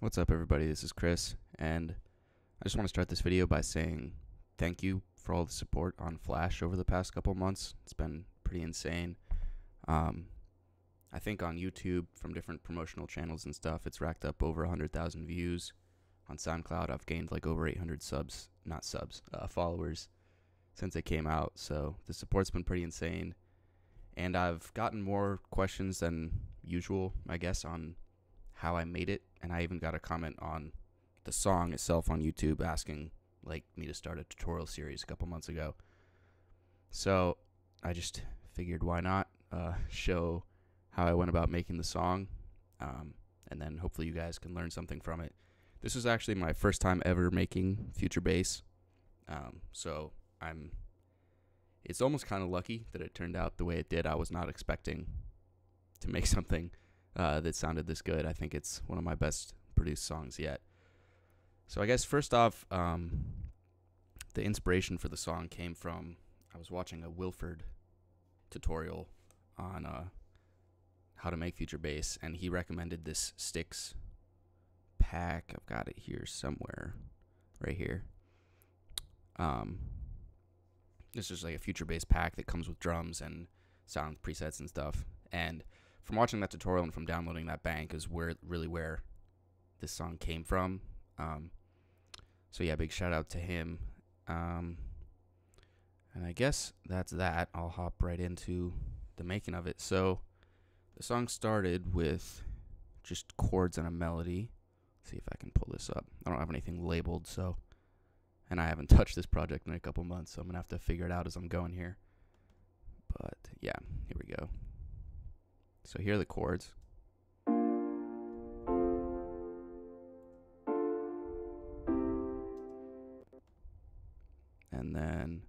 What's up, everybody? This is Chris, and I just want to start this video by saying thank you for all the support on Flash over the past couple months. It's been pretty insane. I think on YouTube, from different promotional channels and stuff, it's racked up over 100,000 views. On SoundCloud, I've gained like over 800 followers since it came out, so the support's been pretty insane. And I've gotten more questions than usual, I guess, on how I made it, and I even got a comment on the song itself on YouTube asking like me to start a tutorial series a couple months ago. So I just figured why not show how I went about making the song, and then hopefully you guys can learn something from it. This was actually my first time ever making future bass, so it's almost kind of lucky that it turned out the way it did. I was not expecting to make something that sounded this good. I think it's one of my best produced songs yet. So I guess first off, the inspiration for the song came from, I was watching a Wilford tutorial on how to make future bass, and he recommended this sticks pack. I've got it here somewhere, right here. This is like a future bass pack that comes with drums and sound presets and stuff. And from watching that tutorial and from downloading that bank is where this song came from. So yeah, big shout out to him. And I guess that's that. I'll hop right into the making of it. So the song started with just chords and a melody. Let's see if I can pull this up. I don't have anything labeled, and I haven't touched this project in a couple months, so I'm gonna have to figure it out as I'm going here. But yeah, here we go. So here are the chords. And then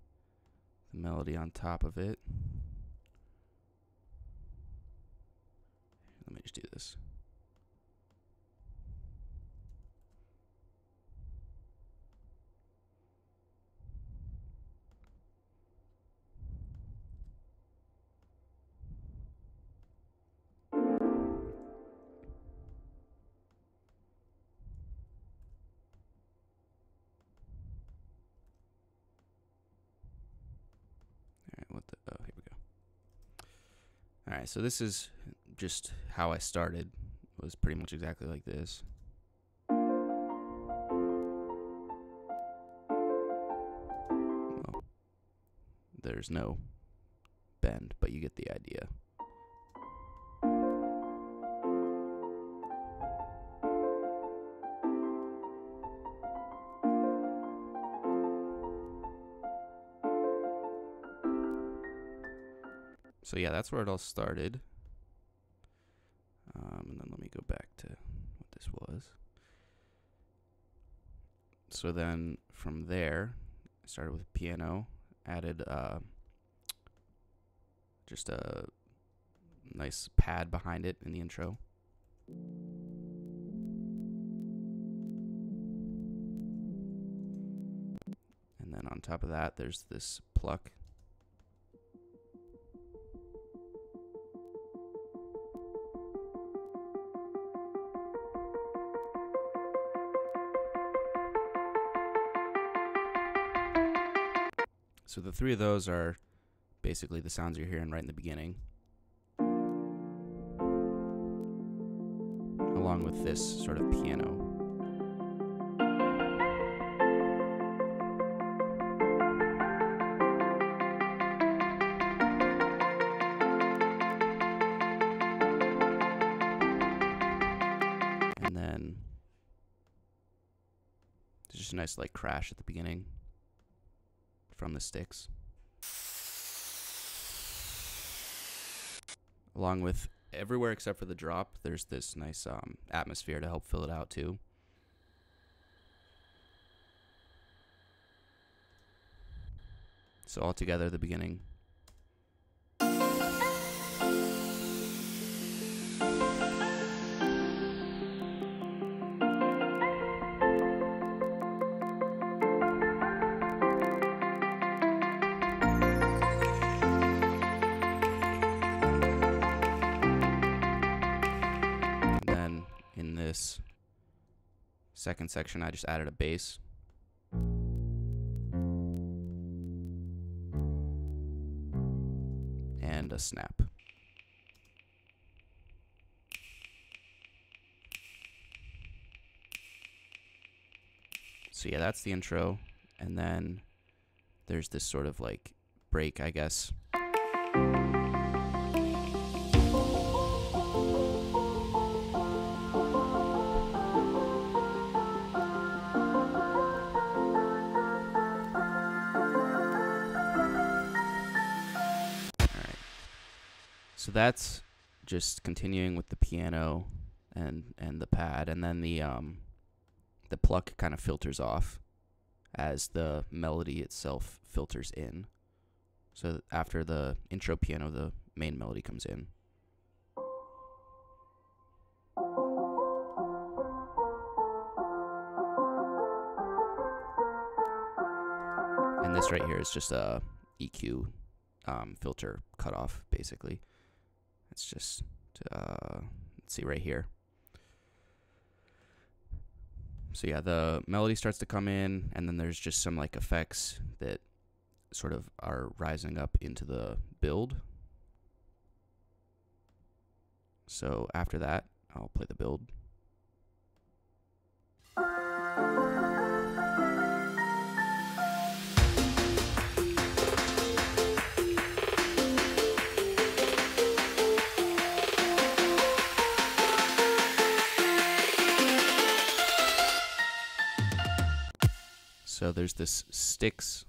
the melody on top of it. Let me just do this. Oh, here we go. Alright, so this is just how I started. It was pretty much exactly like this. Well, there's no bend, but you get the idea. So yeah, that's where it all started. And then let me go back to what this was. So then from there, I started with piano, added just a nice pad behind it in the intro. And then on top of that, there's this pluck. So the three of those are basically the sounds you're hearing right in the beginning, along with this sort of piano. And then there's just a nice like crash at the beginning from the sticks, along with everywhere except for the drop there's this nice atmosphere to help fill it out too. So all together at the beginning. this Second section, I just added a bass. And a snap. So yeah, that's the intro. And then there's this sort of like break, I guess. So that's just continuing with the piano and the pad, and then the pluck kind of filters off as the melody itself filters in. So after the intro piano, the main melody comes in. And this right here is just a EQ filter cutoff, basically. It's just, let's see right here. So yeah, the melody starts to come in, and then there's just some like effects that sort of are rising up into the build. So after that, I'll play the build. So there's this sticks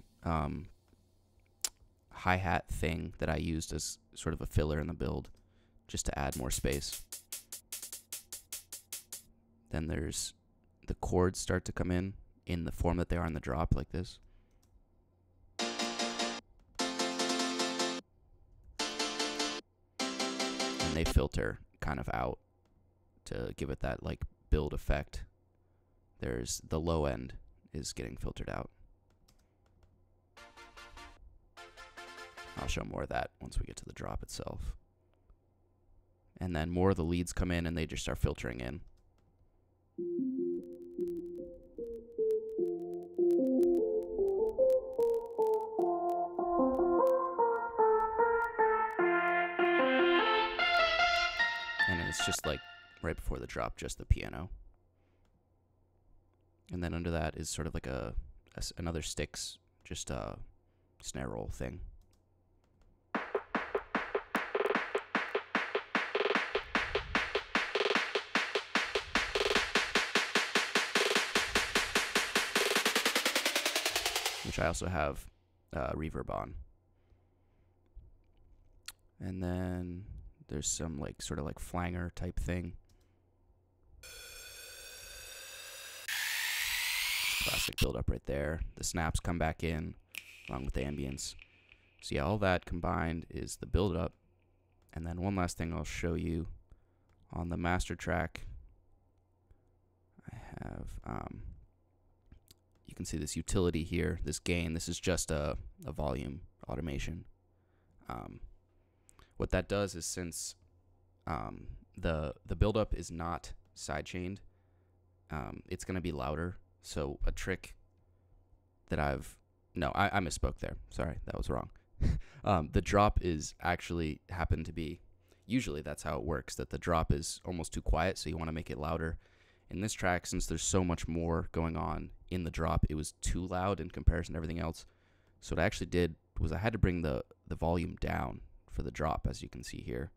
hi-hat thing that I used as sort of a filler in the build, just to add more space. Then there's the chords start to come in the form that they are in the drop, like this. And they filter kind of out to give it that like build effect. There's the low end is getting filtered out. I'll show more of that once we get to the drop itself. And then more of the leads come in and they just start filtering in. And it's just like right before the drop, just the piano. And then under that is sort of like another sticks, just a snare roll thing. Which I also have reverb on. And then there's some like sort of like flanger type thing. Classic build up right there. The snaps come back in along with the ambience. So yeah, all that combined is the build up. And then one last thing I'll show you on the master track. I have you can see this utility here, this gain. This is just a volume automation. What that does is, since the build up is not sidechained, it's going to be louder. So a trick that I misspoke there. Sorry, that was wrong. The drop is actually happened to be, usually that's how it works, that the drop is almost too quiet, so you want to make it louder. In this track, since there's so much more going on in the drop, it was too loud in comparison to everything else. So what I actually did was I had to bring the volume down for the drop, as you can see here.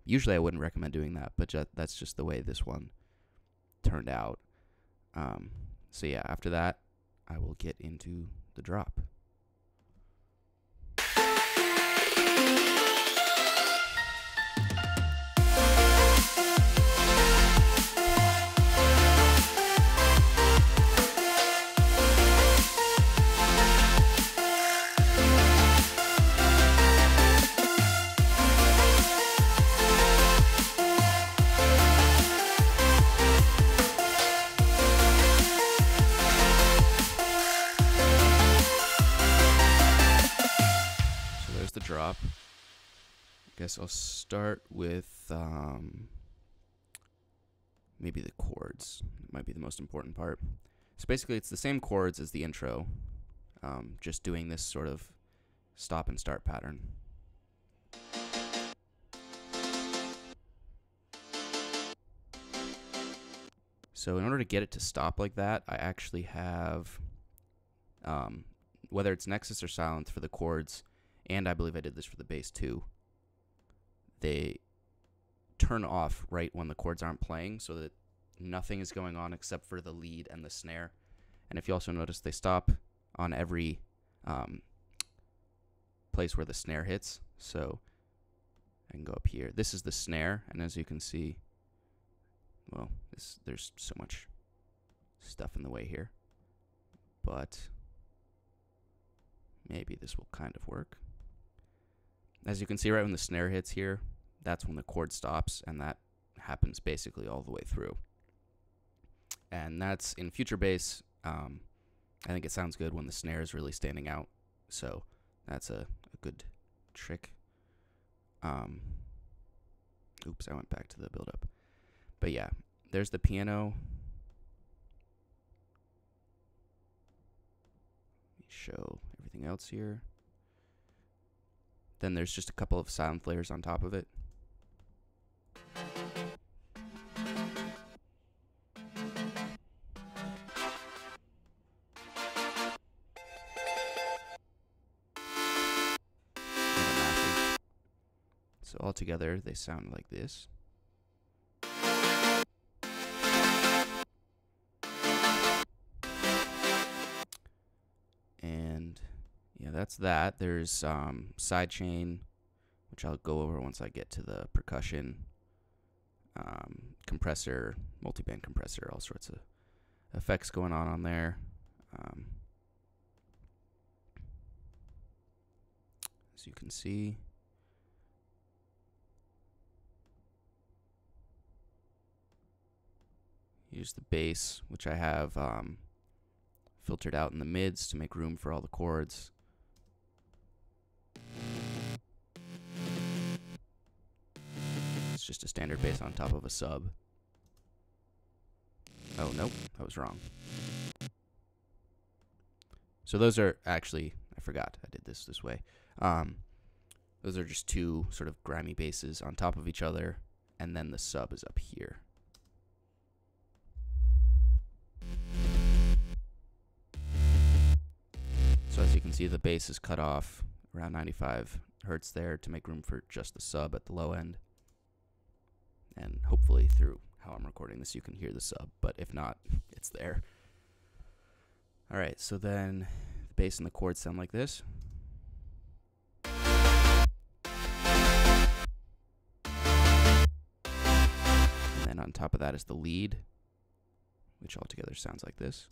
Usually I wouldn't recommend doing that, but that's just the way this one turned out. So yeah, after that, I will get into the drop. The drop. I guess I'll start with maybe the chords. Let might be the most important part. So basically it's the same chords as the intro, just doing this sort of stop and start pattern. So in order to get it to stop like that, I actually have, whether it's Nexus or Silence for the chords, and I believe I did this for the bass too, they turn off right when the chords aren't playing so that nothing is going on except for the lead and the snare. And if you also notice, they stop on every place where the snare hits. So I can go up here. This is the snare, and as you can see, well, there's so much stuff in the way here, but maybe this will kind of work. As you can see, right when the snare hits here, that's when the chord stops, and that happens basically all the way through. And that's in future bass. I think it sounds good when the snare is really standing out, so that's a good trick. Oops, I went back to the build-up. But yeah, there's the piano. Let me show everything else here. Then there's just a couple of sound layers on top of it. So all together, they sound like this. And yeah, that's that. There's sidechain, which I'll go over once I get to the percussion, compressor, multiband compressor, all sorts of effects going on there. As you can see. Use the bass, which I have filtered out in the mids to make room for all the chords. It's just a standard bass on top of a sub. Oh, nope, I was wrong. So those are actually, I forgot I did this way. Those are just two sort of grimy basses on top of each other, and then the sub is up here. So as you can see, the bass is cut off around 95 hertz there to make room for just the sub at the low end. And hopefully through how I'm recording this, you can hear the sub, but if not, it's there. All right, so then the bass and the chords sound like this. And then on top of that is the lead, which altogether sounds like this.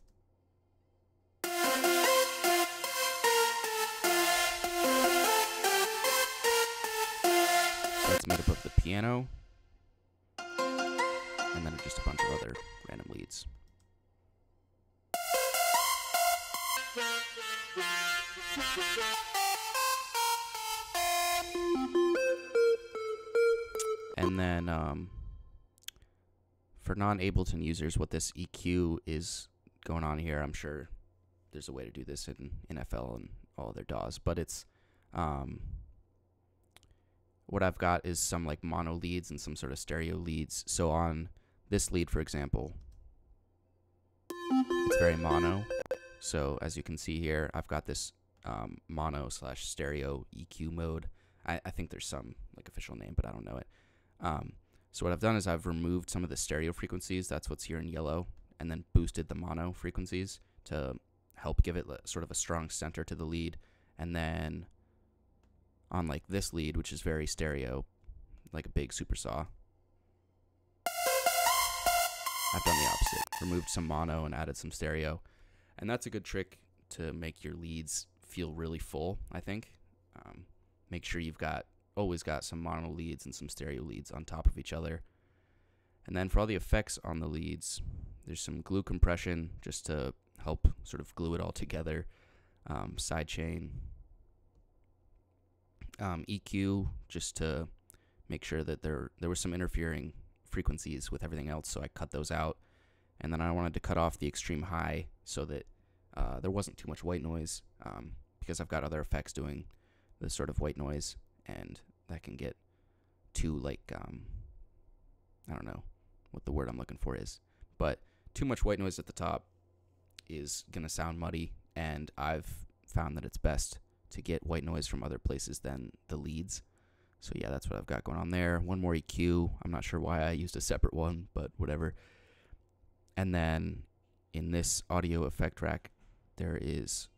That's made up of the piano, and then just a bunch of other random leads. And then for non-Ableton users, what this EQ is going on here, I'm sure there's a way to do this in FL and all other DAWs, but it's what I've got is some like mono leads and some sort of stereo leads. So on this lead, for example, it's very mono. So as you can see here, I've got this mono / stereo EQ mode. I think there's some like official name, but I don't know it. So what I've done is I've removed some of the stereo frequencies. That's what's here in yellow, and then boosted the mono frequencies to help give it sort of a strong center to the lead. And then on like this lead, which is very stereo, like a big super saw, I've done the opposite. Removed some mono and added some stereo. And that's a good trick to make your leads feel really full, I think. Make sure you've always got some mono leads and some stereo leads on top of each other. And then for all the effects on the leads, there's some glue compression just to help sort of glue it all together. Sidechain. EQ, just to make sure that there were some interfering frequencies with everything else, so I cut those out. and then I wanted to cut off the extreme high so that there wasn't too much white noise, because I've got other effects doing this sort of white noise, and that can get too, like, I don't know what the word I'm looking for is, but too much white noise at the top is going to sound muddy, and I've found that it's best to get white noise from other places than the leads. So yeah, that's what I've got going on there. One more EQ. I'm not sure why I used a separate one, but whatever. And then in this audio effect rack, there is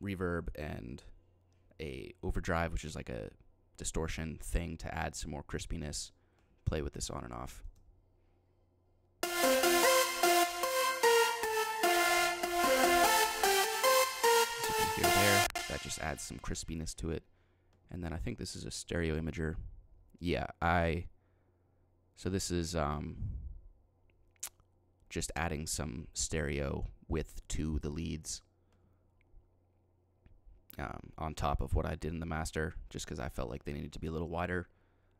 reverb and a overdrive, which is like a distortion thing to add some more crispiness. Play with this on and off. As you can hear there, that just adds some crispiness to it. And then I think this is a stereo imager. Yeah, so this is just adding some stereo width to the leads on top of what I did in the master, just because I felt like they needed to be a little wider.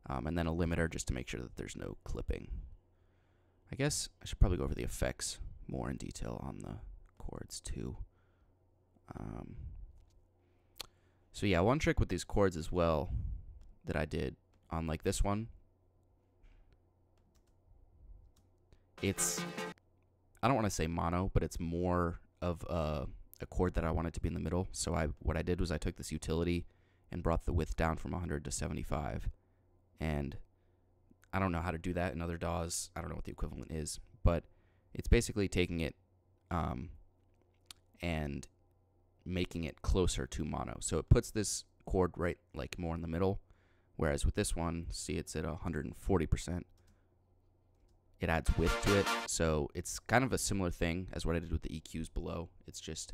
And then a limiter just to make sure that there's no clipping. I guess I should probably go over the effects more in detail on the chords too. So yeah, one trick with these chords as well that I did on like this one, it's, I don't want to say mono, but it's more of a chord that I wanted to be in the middle. So what I did was I took this utility and brought the width down from 100 to 75. And I don't know how to do that in other DAWs. I don't know what the equivalent is, but it's basically taking it and making it closer to mono. So it puts this chord right like more in the middle, whereas with this one, see, it's at 140%. It adds width to it, so it's kind of a similar thing as what I did with the EQs below. It's just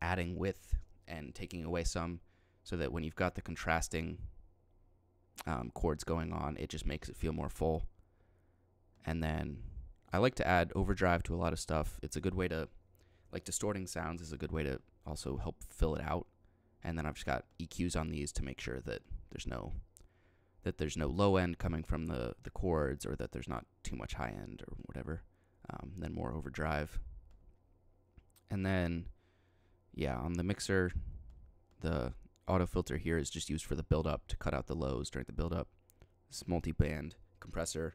adding width and taking away some, so that when you've got the contrasting chords going on, it just makes it feel more full. And then I like to add overdrive to a lot of stuff. It's a good way to, like, distorting sounds is a good way to also help fill it out. And then I've just got EQs on these to make sure that there's no low end coming from the chords, or that there's not too much high end or whatever. Then more overdrive. And then, yeah, on the mixer, the auto filter here is just used for the build-up to cut out the lows during the build-up. This multi-band compressor.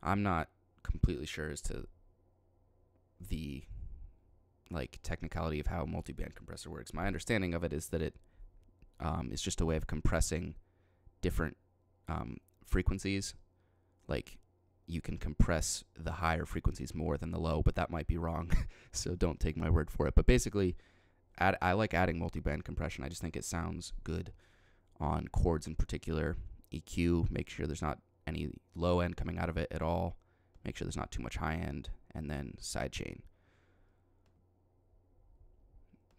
I'm not completely sure as to the technicality of how a multi-band compressor works. My understanding of it is that it is just a way of compressing different frequencies. Like, you can compress the higher frequencies more than the low, but that might be wrong, so don't take my word for it. But basically, I like adding multi-band compression. I just think it sounds good on chords in particular. EQ, make sure there's not any low end coming out of it at all. Make sure there's not too much high end, and then sidechain.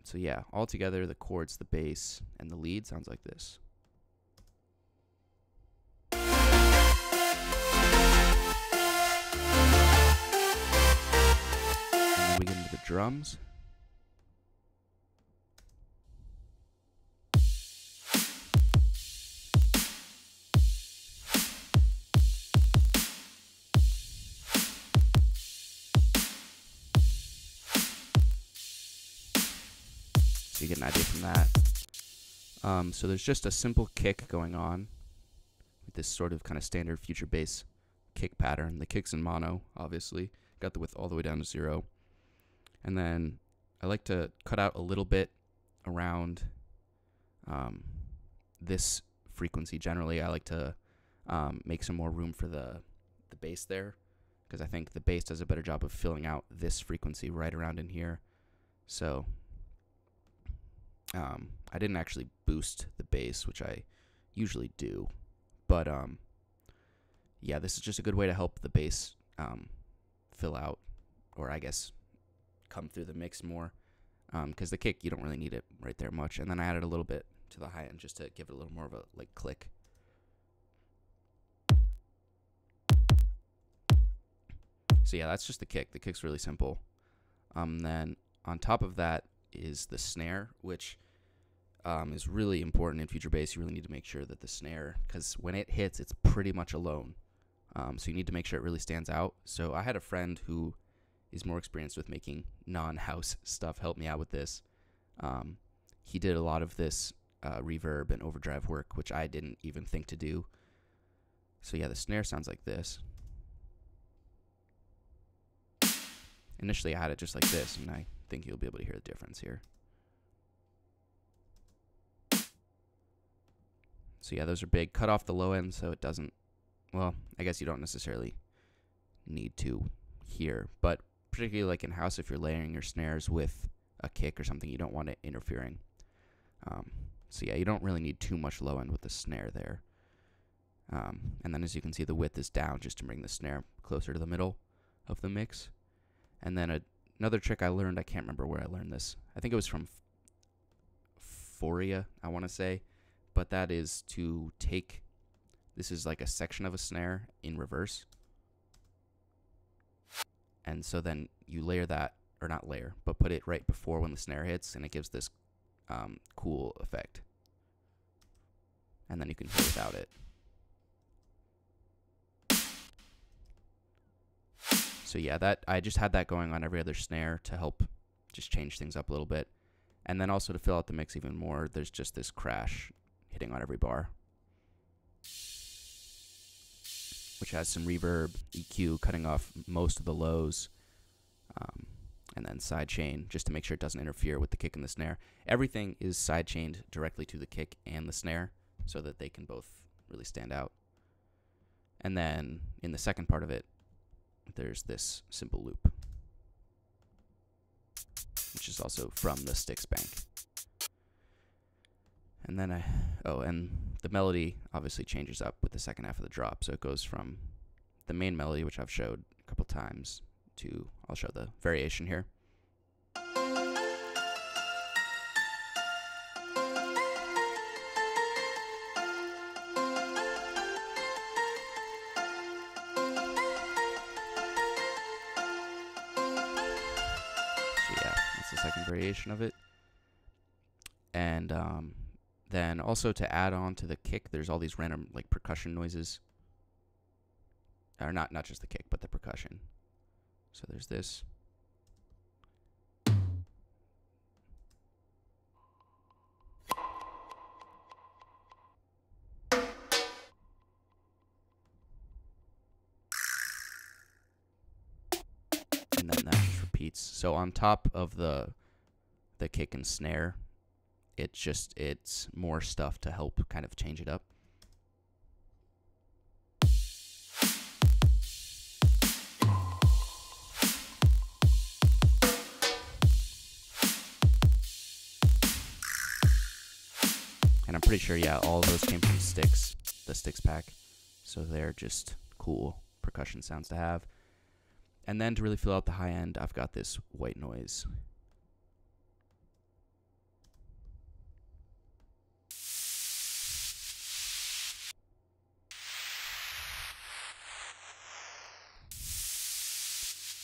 So yeah, all together, the chords, the bass, and the lead sounds like this. And then we get into the drums. So you get an idea from that. So there's just a simple kick going on with this sort of kind of standard future bass kick pattern. The kick's in mono, obviously. Got the width all the way down to 0. And then I like to cut out a little bit around this frequency. Generally, I like to make some more room for the bass there, because I think the bass does a better job of filling out this frequency right around in here. So I didn't actually boost the bass, which I usually do, but yeah, this is just a good way to help the bass fill out, or I guess come through the mix more, because the kick, you don't really need it right there much. And then I added a little bit to the high end just to give it a little more of a click. So yeah, that's just the kick. The kick's really simple. Then on top of that is the snare, which is really important in future bass. You really need to make sure that the snare, because when it hits, it's pretty much alone. So you need to make sure it really stands out. So I had a friend who is more experienced with making non-house stuff, helped me out with this. He did a lot of this reverb and overdrive work, which I didn't even think to do. So yeah, the snare sounds like this. Initially, I had it just like this, and I think you'll be able to hear the difference here. So yeah, those are big. Cut off the low end so it doesn't, well, I guess you don't necessarily need to hear, but particularly like in house, if you're layering your snares with a kick or something, you don't want it interfering. So yeah, you don't really need too much low end with the snare there. And then as you can see, the width is down just to bring the snare closer to the middle of the mix. And then another trick I learned, I can't remember where I learned this. I think it was from Foria, I want to say. But that is to take, this is like a section of a snare in reverse. And so then you layer that, or not layer, but put it right before when the snare hits, and it gives this cool effect. And then you can hear without it. So yeah, that I just had that going on every other snare to help just change things up a little bit. And then also to fill out the mix even more, there's just this crash hitting on every bar, which has some reverb, EQ, cutting off most of the lows, and then sidechain just to make sure it doesn't interfere with the kick and the snare. Everything is sidechained directly to the kick and the snare so that they can both really stand out. And then in the second part of it, there's this simple loop, which is also from the Styx bank. And then and the melody obviously changes up with the second half of the drop. So it goes from the main melody, which I've showed a couple times, to, I'll show the variation here. So yeah, that's the second variation of it. And then also to add on to the kick, there's all these random like percussion noises. Or not just the kick, but the percussion. So there's this. And then that just repeats. So on top of the kick and snare, it's more stuff to help kind of change it up. And I'm pretty sure, yeah, all of those came from Styx, the Styx pack. So they're just cool percussion sounds to have. And then to really fill out the high end, I've got this white noise.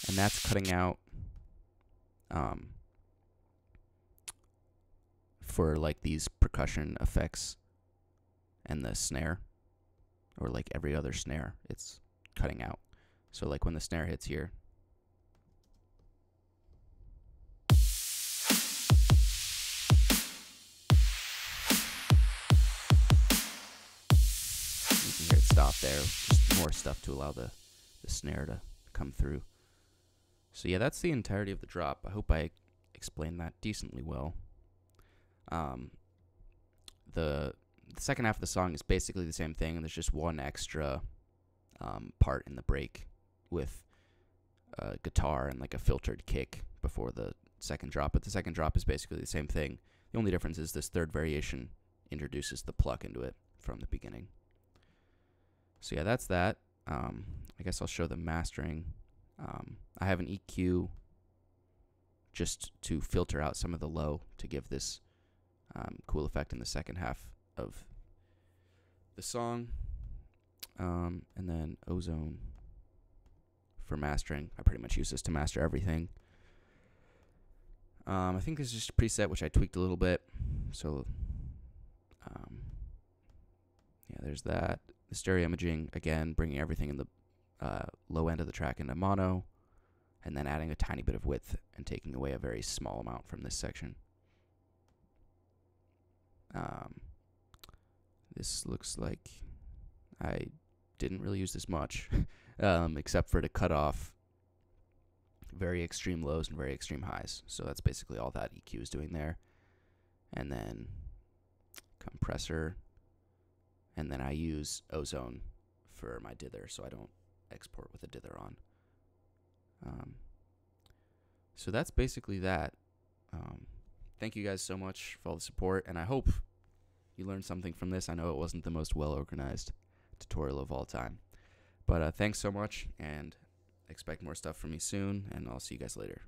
And that's cutting out for like these percussion effects and the snare, or like every other snare, it's cutting out. So like when the snare hits here, you can hear it stop there. Just more stuff to allow the snare to come through. So yeah, that's the entirety of the drop. I hope I explained that decently well. The second half of the song is basically the same thing, and there's just one extra part in the break with a guitar and like a filtered kick before the second drop. But the second drop is basically the same thing. The only difference is this third variation introduces the pluck into it from the beginning. So yeah, that's that. I guess I'll show the mastering. I have an EQ just to filter out some of the low to give this cool effect in the second half of the song. And then Ozone for mastering. I pretty much use this to master everything. I think this is just a preset which I tweaked a little bit. So yeah, there's that. The stereo imaging, again, bringing everything in the low end of the track into mono. and then adding a tiny bit of width and taking away a very small amount from this section. This looks like I didn't really use this much, except for to cut off very extreme lows and very extreme highs. So that's basically all that EQ is doing there. And then compressor, and then I use ozone for my dither, so I don't export with a dither on. So that's basically that. Thank you guys so much for all the support, and I hope you learned something from this. I know it wasn't the most well-organized tutorial of all time. But thanks so much, and expect more stuff from me soon, and I'll see you guys later.